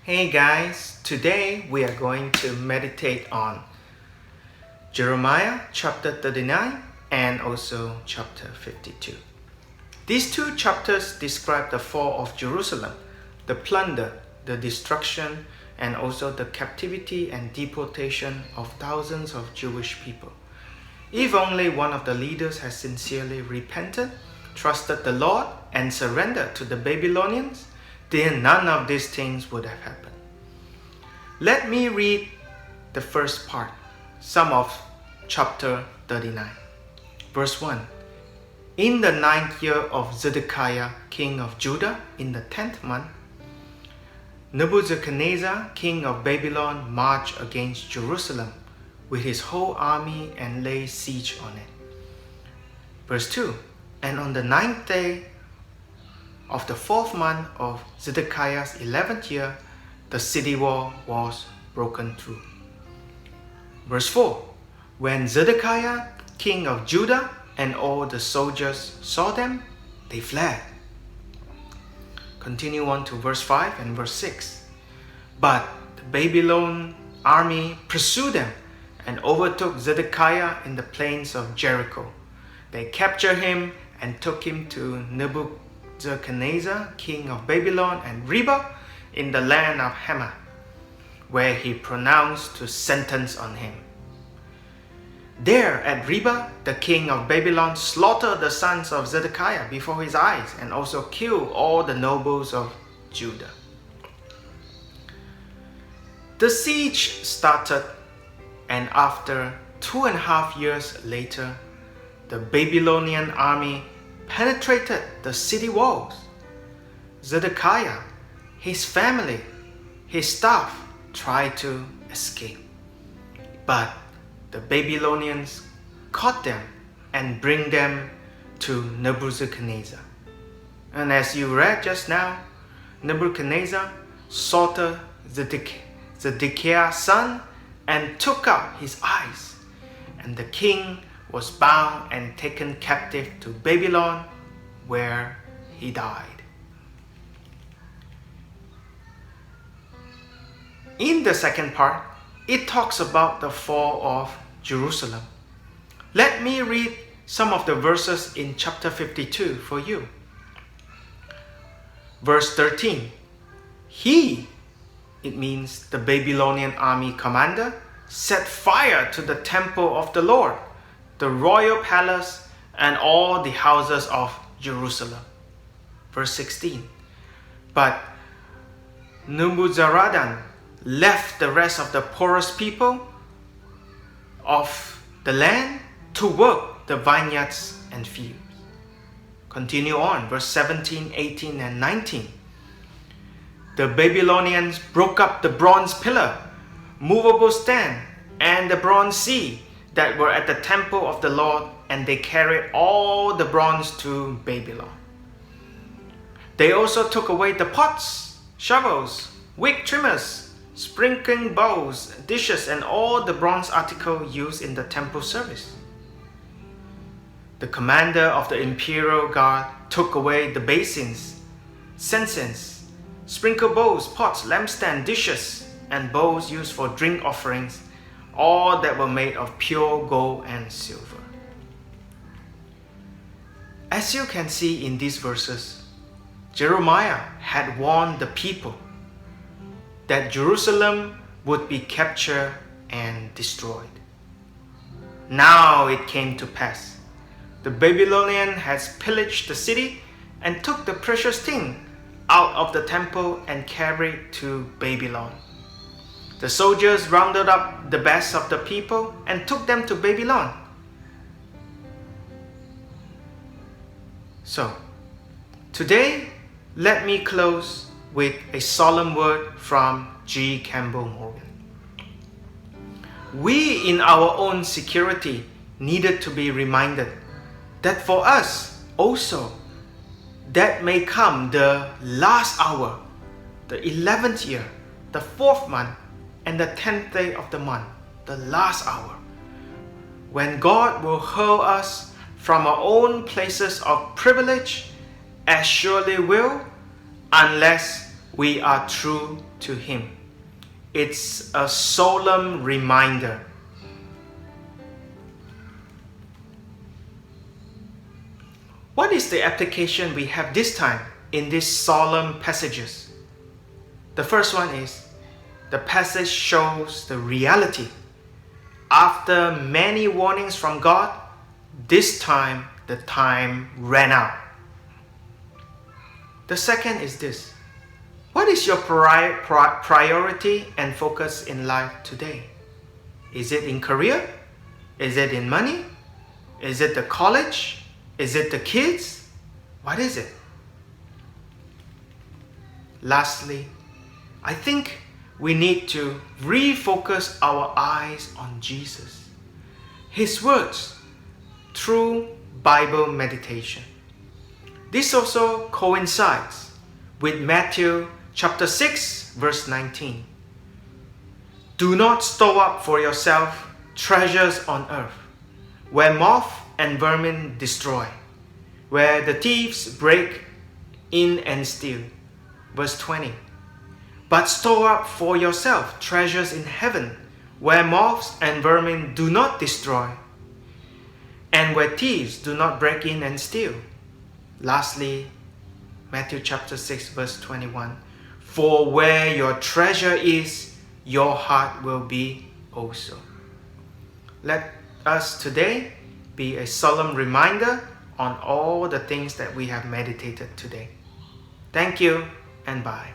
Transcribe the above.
Hey guys, today we are going to meditate on Jeremiah chapter 39 and also chapter 52. These two chapters describe the fall of Jerusalem, the plunder, the destruction, and also the captivity and deportation of thousands of Jewish people. If only one of the leaders had sincerely repented, trusted the Lord, and surrendered to the Babylonians, then none of these things would have happened. Let me read the first part, some of chapter 39. Verse 1. In the 9th year of Zedekiah, king of Judah, in the 10th month, Nebuchadnezzar, king of Babylon, marched against Jerusalem with his whole army and laid siege on it. Verse 2. And on the 9th day of the 4th month of Zedekiah's 11th year, the city wall was broken through. Verse 4. When Zedekiah, king of Judah, and all the soldiers saw them, they fled. Continue on to verse 5 and verse 6. But the Babylon army pursued them and overtook Zedekiah in the plains of Jericho. They captured him and took him to Nebuchadnezzar, king of Babylon, and Riblah in the land of Hamath, where he pronounced to sentence on him. There at Riblah, the king of Babylon slaughtered the sons of Zedekiah before his eyes and also killed all the nobles of Judah. The siege started, and after 2.5 years later, the Babylonian army penetrated the city walls. Zedekiah, his family, his staff tried to escape, but the Babylonians caught them and bring them to Nebuchadnezzar. And as you read just now, Nebuchadnezzar slaughtered Zedekiah's son and took out his eyes, and the king was bound and taken captive to Babylon, where he died. In the second part, it talks about the fall of Jerusalem. Let me read some of the verses in chapter 52 for you. Verse 13. He, it means the Babylonian army commander, set fire to the temple of the Lord, the royal palace, and all the houses of Jerusalem. Verse 16. But Nebuzaradan left the rest of the poorest people of the land to work the vineyards and fields. Continue on, verse 17, 18, and 19. The Babylonians broke up the bronze pillar, movable stand, and the bronze sea that were at the temple of the Lord, and they carried all the bronze to Babylon. They also took away the pots, shovels, wick trimmers, sprinkling bowls, dishes, and all the bronze articles used in the temple service. The commander of the imperial guard took away the basins, censers, sprinkle bowls, pots, lampstand, dishes, and bowls used for drink offerings, all that were made of pure gold and silver. As you can see in these verses, Jeremiah had warned the people that Jerusalem would be captured and destroyed. Now it came to pass. The Babylonian has pillaged the city and took the precious thing out of the temple and carried to Babylon. The soldiers rounded up the best of the people and took them to Babylon. So, today, let me close with a solemn word from G. Campbell Morgan. We in our own security needed to be reminded that for us also, that may come the last hour, the 11th year, the 4th month, and the 10th day of the month, the last hour, when God will hurl us from our own places of privilege, as surely will, unless we are true to Him. It's a solemn reminder. What is the application we have this time in these solemn passages? The first one is, the passage shows the reality. After many warnings from God, this time the time ran out. The second is this: what is your priority and focus in life today? Is it in career? Is it in money? Is it the college? Is it the kids? What is it? Lastly, I think we need to refocus our eyes on Jesus, His words, through Bible meditation. This also coincides with Matthew chapter 6, verse 19. Do not store up for yourself treasures on earth, where moth and vermin destroy, where the thieves break in and steal. Verse 20. But store up for yourself treasures in heaven, where moths and vermin do not destroy, and where thieves do not break in and steal. Lastly, Matthew chapter 6, verse 21. For where your treasure is, your heart will be also. Let us today be a solemn reminder on all the things that we have meditated today. Thank you and bye.